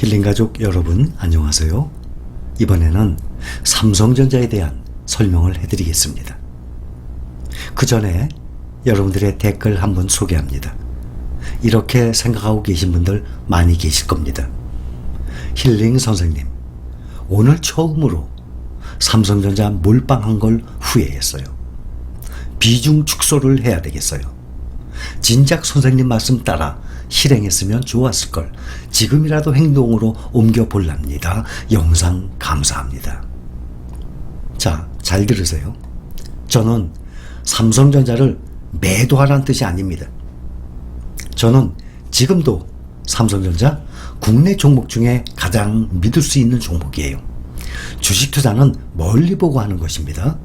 힐링가족 여러분 안녕하세요. 이번에는 삼성전자에 대한 설명을 해드리겠습니다. 그 전에 여러분들의 댓글 한번 소개합니다. 이렇게 생각하고 계신 분들 많이 계실 겁니다. 힐링 선생님, 오늘 처음으로 삼성전자 몰빵한 걸 후회했어요. 비중 축소를 해야 되겠어요. 진작 선생님 말씀 따라 실행했으면 좋았을 걸. 지금이라도 행동으로 옮겨볼랍니다. 영상 감사합니다. 자, 잘 들으세요. 저는 삼성전자를 매도하라는 뜻이 아닙니다. 저는 지금도 삼성전자 국내 종목 중에 가장 믿을 수 있는 종목이에요. 주식 투자는 멀리 보고 하는 것입니다.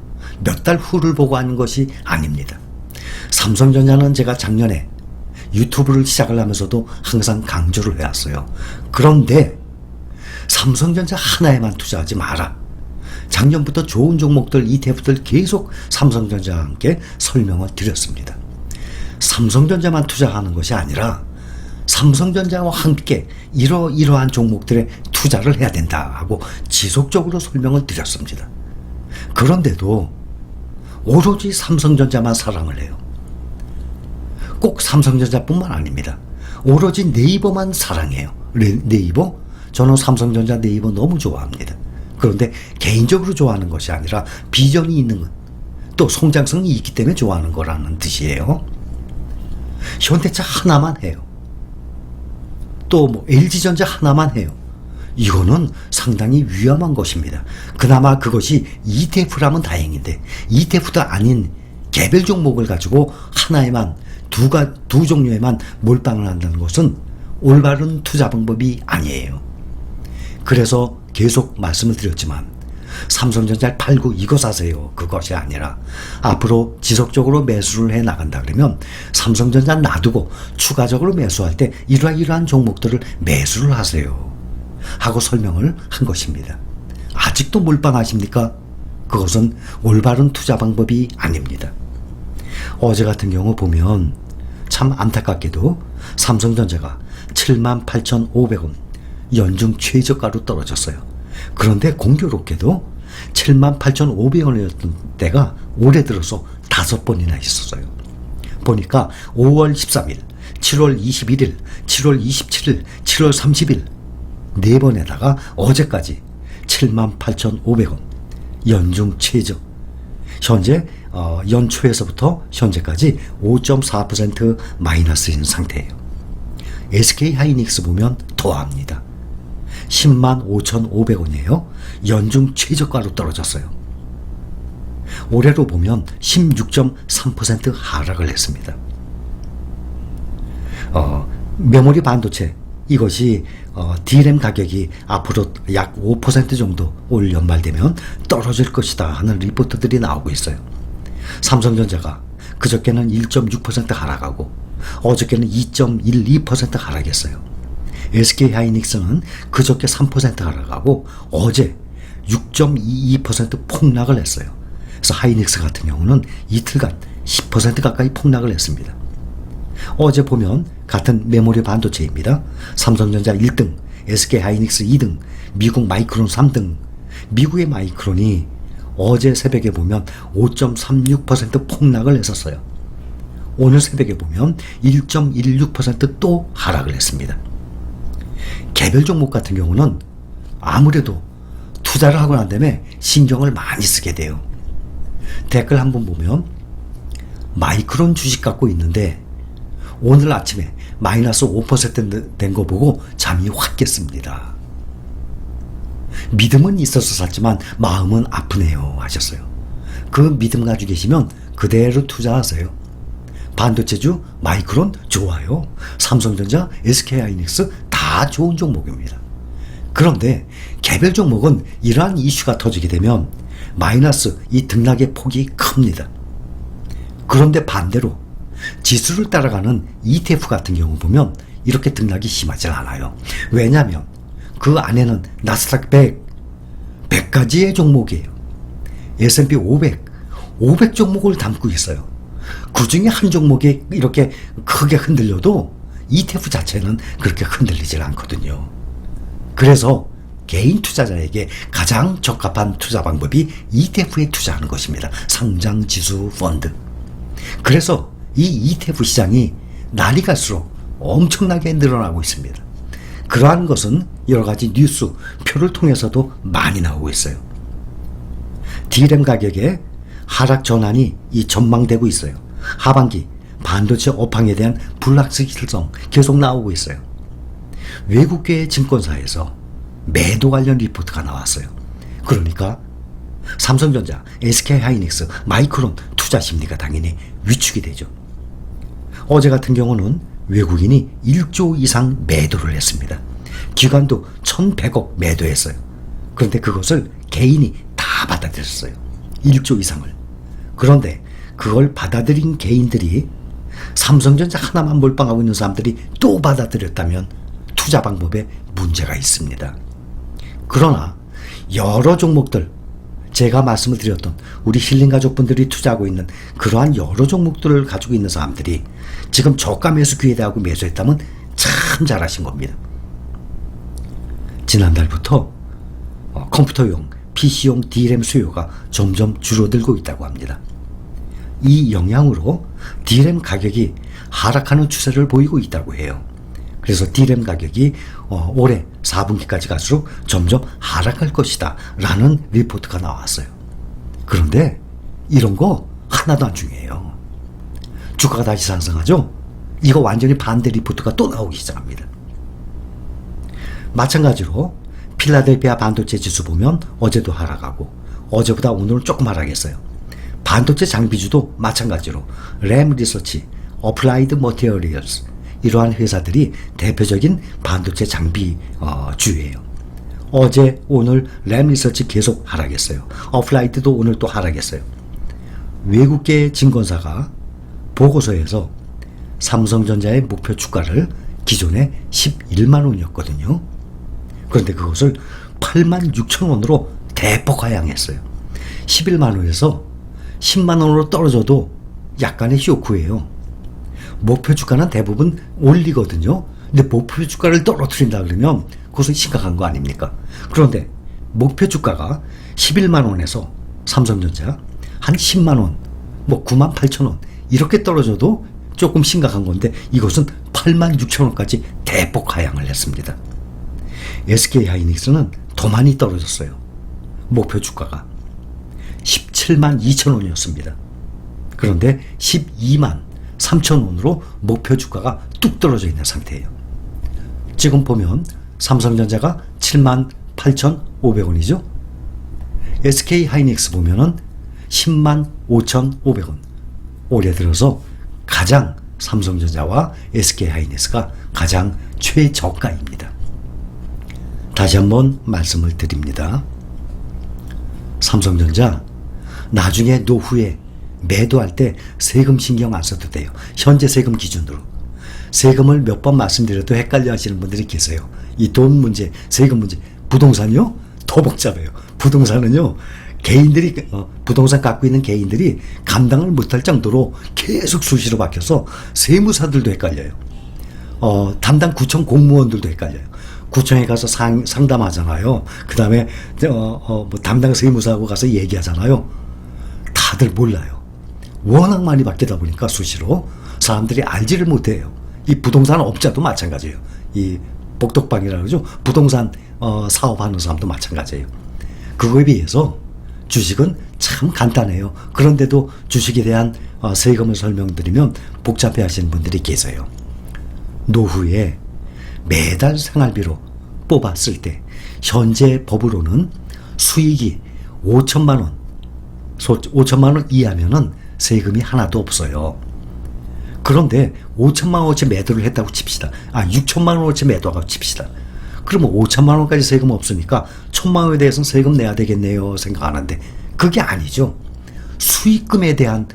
몇 달 후를 보고 하는 것이 아닙니다. 삼성전자는 제가 작년에 유튜브를 시작을 하면서도 항상 강조를 해왔어요. 그런데 삼성전자 하나에만 투자하지 마라. 작년부터 좋은 종목들, ETF들 계속 삼성전자와 함께 설명을 드렸습니다. 삼성전자만 투자하는 것이 아니라 삼성전자와 함께 이러한 종목들에 투자를 해야 된다 하고 지속적으로 설명을 드렸습니다. 그런데도 오로지 삼성전자만 사랑을 해요. 꼭 삼성전자뿐만 아닙니다. 오로지 네이버만 사랑해요. 네이버? 저는 삼성전자 네이버 너무 좋아합니다. 그런데 개인적으로 좋아하는 것이 아니라 비전이 있는 것, 또 성장성이 있기 때문에 좋아하는 거라는 뜻이에요. 현대차 하나만 해요. 또 LG전자 하나만 해요. 이거는 상당히 위험한 것입니다. 그나마 그것이 ETF라면 다행인데 ETF도 아닌 개별 종목을 가지고 하나에만 두 종류에만 몰빵을 한다는 것은 올바른 투자 방법이 아니에요. 그래서 계속 말씀을 드렸지만 삼성전자를 팔고 이거 사세요. 그것이 아니라 앞으로 지속적으로 매수를 해 나간다 그러면 삼성전자 놔두고 추가적으로 매수할 때 이러한 종목들을 매수를 하세요. 하고 설명을 한 것입니다. 아직도 몰빵하십니까? 그것은 올바른 투자 방법이 아닙니다. 어제 같은 경우 보면 참 안타깝게도 삼성전자가 78,500원 연중 최저가로 떨어졌어요. 그런데 공교롭게도 78,500원이었던 때가 올해 들어서 5번이나 있었어요. 보니까 5월 13일, 7월 21일, 7월 27일, 7월 30일 4번에다가 어제까지 78,500원 연중 최저. 현재 연초에서부터 현재까지 5.4% 마이너스인 상태예요. SK 하이닉스 보면 더합니다. 105,500원이에요. 연중 최저가로 떨어졌어요. 올해로 보면 16.3% 하락을 했습니다. 메모리 반도체 이것이 DRAM 가격이 앞으로 약 5% 정도 올 연말 되면 떨어질 것이다 하는 리포트들이 나오고 있어요. 삼성전자가 그저께는 1.6% 하락하고 어저께는 2.12% 하락했어요. SK 하이닉스는 그저께 3% 하락하고 어제 6.22% 폭락을 했어요. 그래서 하이닉스 같은 경우는 이틀간 10% 가까이 폭락을 했습니다. 어제 보면 같은 메모리 반도체입니다. 삼성전자 1등, SK 하이닉스 2등, 미국 마이크론 3등. 미국의 마이크론이 어제 새벽에 보면 5.36% 폭락을 했었어요. 오늘 새벽에 보면 1.16% 또 하락을 했습니다. 개별 종목 같은 경우는 아무래도 투자를 하고 난 다음에 신경을 많이 쓰게 돼요. 댓글 한번 보면 마이크론 주식 갖고 있는데 오늘 아침에 마이너스 5% 된 거 보고 잠이 확 깼습니다. 믿음은 있어서 샀지만 마음은 아프네요 하셨어요. 그 믿음 가지고 계시면 그대로 투자하세요. 반도체주 마이크론 좋아요. 삼성전자, SK하이닉스 다 좋은 종목입니다. 그런데 개별 종목은 이러한 이슈가 터지게 되면 마이너스 이 등락의 폭이 큽니다. 그런데 반대로 지수를 따라가는 ETF 같은 경우 보면 이렇게 등락이 심하지 않아요. 왜냐하면 그 안에는 나스닥 100가지의 종목이에요. S&P 500 종목을 담고 있어요. 그 중에 한 종목이 이렇게 크게 흔들려도 ETF 자체는 그렇게 흔들리질 않거든요. 그래서 개인 투자자에게 가장 적합한 투자 방법이 ETF에 투자하는 것입니다. 상장지수 펀드. 그래서 이 ETF 시장이 날이 갈수록 엄청나게 늘어나고 있습니다. 그러한 것은 여러 가지 뉴스, 표를 통해서도 많이 나오고 있어요. D램 가격의 하락 전환이 전망되고 있어요. 하반기 반도체 업황에 대한 불확실성 계속 나오고 있어요. 외국계 증권사에서 매도 관련 리포트가 나왔어요. 그러니까 삼성전자, SK하이닉스, 마이크론 투자 심리가 당연히 위축이 되죠. 어제 같은 경우는 외국인이 1조 이상 매도를 했습니다. 기관도 1,100억 매도했어요. 그런데 그것을 개인이 다 받아들였어요. 1조 이상을. 그런데 그걸 받아들인 개인들이 삼성전자 하나만 몰빵하고 있는 사람들이 또 받아들였다면 투자 방법에 문제가 있습니다. 그러나 여러 종목들, 제가 말씀을 드렸던 우리 힐링 가족분들이 투자하고 있는 그러한 여러 종목들을 가지고 있는 사람들이 지금 저가 매수 기회대하고 매수했다면 참 잘하신 겁니다. 지난달부터 컴퓨터용, PC용 D램 수요가 점점 줄어들고 있다고 합니다. 이 영향으로 D램 가격이 하락하는 추세를 보이고 있다고 해요. 그래서 D램 가격이 올해 4분기까지 갈수록 점점 하락할 것이다 라는 리포트가 나왔어요. 그런데 이런 거 하나도 안 중요해요. 주가가 다시 상승하죠? 이거 완전히 반대 리포트가 또 나오기 시작합니다. 마찬가지로 필라델피아 반도체 지수 보면 어제도 하락하고 어제보다 오늘은 조금 하락했어요. 반도체 장비주도 마찬가지로 램 리서치, 어플라이드 머티리얼스 이러한 회사들이 대표적인 반도체 장비 주예요. 어제 오늘 램 리서치 계속 하락했어요. 어플라이드도 오늘 또 하락했어요. 외국계 증권사가 보고서에서 삼성전자의 목표 주가를 기존에 11만 원이었거든요. 그런데 그것을 8만 6천 원으로 대폭 하향했어요. 11만 원에서 10만 원으로 떨어져도 약간의 쇼크예요. 목표 주가는 대부분 올리거든요. 근데 목표 주가를 떨어뜨린다 그러면 그것은 심각한 거 아닙니까? 그런데 목표 주가가 11만 원에서 삼성전자 한 10만 원, 뭐 9만 8천 원 이렇게 떨어져도 조금 심각한 건데 이것은 8만 6천 원까지 대폭 하향을 했습니다. SK하이닉스는 더 많이 떨어졌어요. 목표 주가가 17만 2천 원이었습니다. 그런데 12만 3천 원으로 목표 주가가 뚝 떨어져 있는 상태예요. 지금 보면 삼성전자가 7만 8,500원이죠. SK하이닉스 보면은 10만 5,500원. 올해 들어서 가장 삼성전자와 SK하이닉스가 가장 최저가입니다. 다시 한번 말씀을 드립니다. 삼성전자 나중에 노후에 매도할 때 세금 신경 안 써도 돼요. 현재 세금 기준으로. 세금을 몇 번 말씀드려도 헷갈려 하시는 분들이 계세요. 이 돈 문제, 세금 문제. 부동산요? 더 복잡해요. 부동산은요, 개인들이, 부동산 갖고 있는 개인들이 감당을 못할 정도로 계속 수시로 바뀌어서 세무사들도 헷갈려요. 담당 구청 공무원들도 헷갈려요. 구청에 가서 상담하잖아요. 그 다음에, 뭐 담당 세무사하고 가서 얘기하잖아요. 다들 몰라요. 워낙 많이 바뀌다 보니까 수시로 사람들이 알지를 못해요. 이 부동산 업자도 마찬가지예요. 이 복덕방이라고 그러죠. 부동산 사업하는 사람도 마찬가지예요. 그거에 비해서 주식은 참 간단해요. 그런데도 주식에 대한 세금을 설명드리면 복잡해 하시는 분들이 계세요. 노후에 매달 생활비로 뽑았을 때 현재 법으로는 수익이 5천만 원, 5천만 원 이하면은 세금이 하나도 없어요. 그런데 5천만 원어치 매도를 했다고 칩시다. 6천만 원어치 매도하고 칩시다. 그러면 5천만 원까지 세금 없으니까 1천만 원에 대해서는 세금 내야 되겠네요 생각하는데 그게 아니죠. 수익금에 대한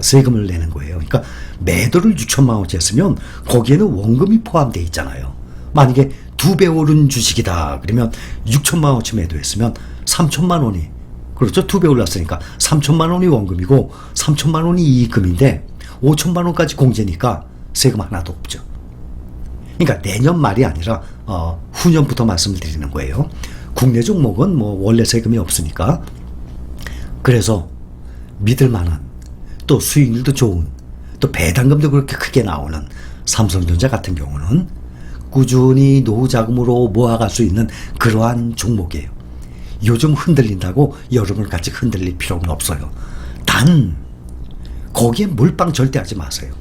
세금을 내는 거예요. 그러니까 매도를 6천만 원어치 했으면 거기에는 원금이 포함되어 있잖아요. 만약에 2배 오른 주식이다 그러면 6천만 원어치 매도했으면 3천만 원이, 그렇죠? 2배 올랐으니까 3천만 원이 원금이고 3천만 원이 이익금인데 5천만 원까지 공제니까 세금 하나도 없죠. 그러니까 내년 말이 아니라 후년부터 말씀을 드리는 거예요. 국내 종목은 뭐 원래 세금이 없으니까. 그래서 믿을 만한, 또 수익률도 좋은, 또 배당금도 그렇게 크게 나오는 삼성전자 같은 경우는 꾸준히 노후 자금으로 모아갈 수 있는 그러한 종목이에요. 요즘 흔들린다고 여러분을 같이 흔들릴 필요는 없어요. 단 거기에 몰빵 절대 하지 마세요.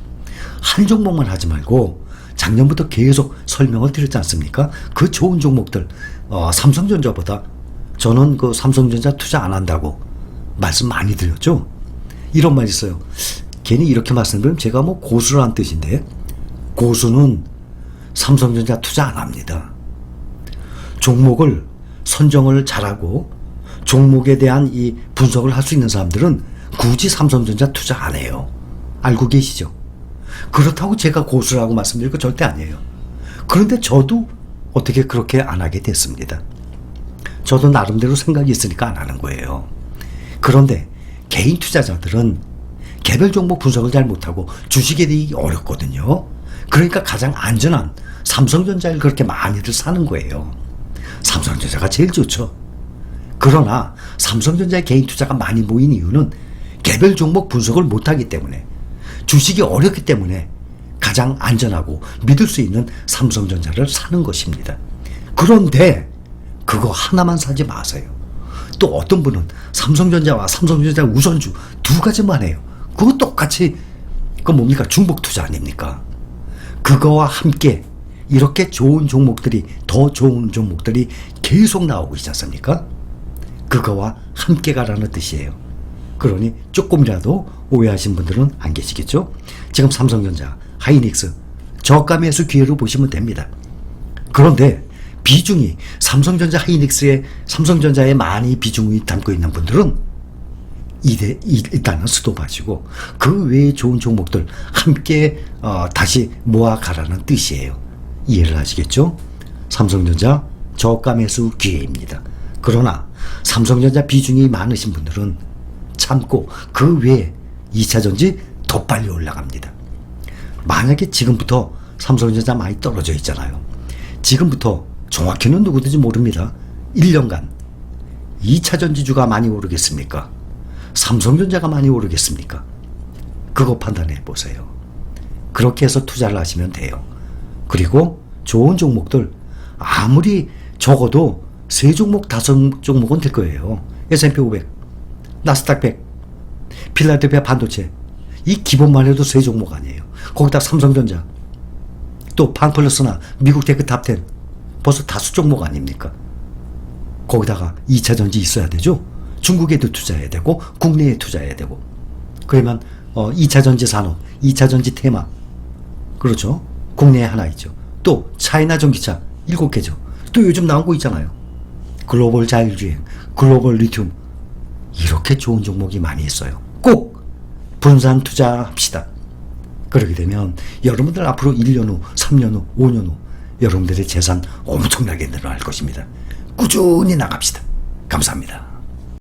한 종목만 하지 말고 작년부터 계속 설명을 드렸지 않습니까? 그 좋은 종목들, 삼성전자보다 저는 그 삼성전자 투자 안 한다고 말씀 많이 드렸죠. 이런 말 있어요. 괜히 이렇게 말씀드리면 제가 뭐 고수란 뜻인데, 고수는 삼성전자 투자 안 합니다. 종목을 선정을 잘하고 종목에 대한 이 분석을 할 수 있는 사람들은 굳이 삼성전자 투자 안 해요. 알고 계시죠? 그렇다고 제가 고수라고 말씀드릴 거 절대 아니에요. 그런데 저도 어떻게 그렇게 안 하게 됐습니다. 저도 나름대로 생각이 있으니까 안 하는 거예요. 그런데 개인 투자자들은 개별 종목 분석을 잘 못하고 주식에 대해 어렵거든요. 그러니까 가장 안전한 삼성전자를 그렇게 많이들 사는 거예요. 삼성전자가 제일 좋죠. 그러나 삼성전자의 개인 투자가 많이 모인 이유는 개별 종목 분석을 못하기 때문에, 주식이 어렵기 때문에 가장 안전하고 믿을 수 있는 삼성전자를 사는 것입니다. 그런데 그거 하나만 사지 마세요. 또 어떤 분은 삼성전자와 삼성전자 우선주 두 가지만 해요. 그거 똑같이 그 뭡니까? 중복 투자 아닙니까? 그거와 함께 이렇게 좋은 종목들이, 더 좋은 종목들이 계속 나오고 있지 않습니까? 그거와 함께 가라는 뜻이에요. 그러니 조금이라도 오해하신 분들은 안 계시겠죠? 지금 삼성전자, 하이닉스 저가 매수 기회로 보시면 됩니다. 그런데 비중이 삼성전자에 많이 비중이 담고 있는 분들은 일단은 스톱하시고 그 외에 좋은 종목들 함께 다시 모아가라는 뜻이에요. 이해를 하시겠죠? 삼성전자 저가 매수 기회입니다. 그러나 삼성전자 비중이 많으신 분들은 참고 그 외에 2차전지 더 빨리 올라갑니다. 만약에 지금부터 삼성전자 많이 떨어져 있잖아요. 지금부터 정확히는 누구든지 모릅니다. 1년간 2차전지주가 많이 오르겠습니까? 삼성전자가 많이 오르겠습니까? 그거 판단해 보세요. 그렇게 해서 투자를 하시면 돼요. 그리고 좋은 종목들 아무리 적어도 3종목, 5종목은 될 거예요. S&P 500, 나스닥 100, 필라델피아 반도체, 이 기본만 해도 3종목 아니에요. 거기다 삼성전자, 또 판플러스나 미국 테크 탑10 벌써 5종목 아닙니까? 거기다가 2차전지 있어야 되죠. 중국에도 투자해야 되고 국내에 투자해야 되고, 그러면 2차전지 산업, 2차전지 테마, 그렇죠. 국내에 하나 있죠. 또 차이나 전기차 7개죠. 또 요즘 나온 거 있잖아요. 글로벌 자율주행, 글로벌 리튬, 이렇게 좋은 종목이 많이 있어요. 꼭 분산 투자합시다. 그렇게 되면 여러분들 앞으로 1년 후, 3년 후, 5년 후 여러분들의 재산 엄청나게 늘어날 것입니다. 꾸준히 나갑시다. 감사합니다.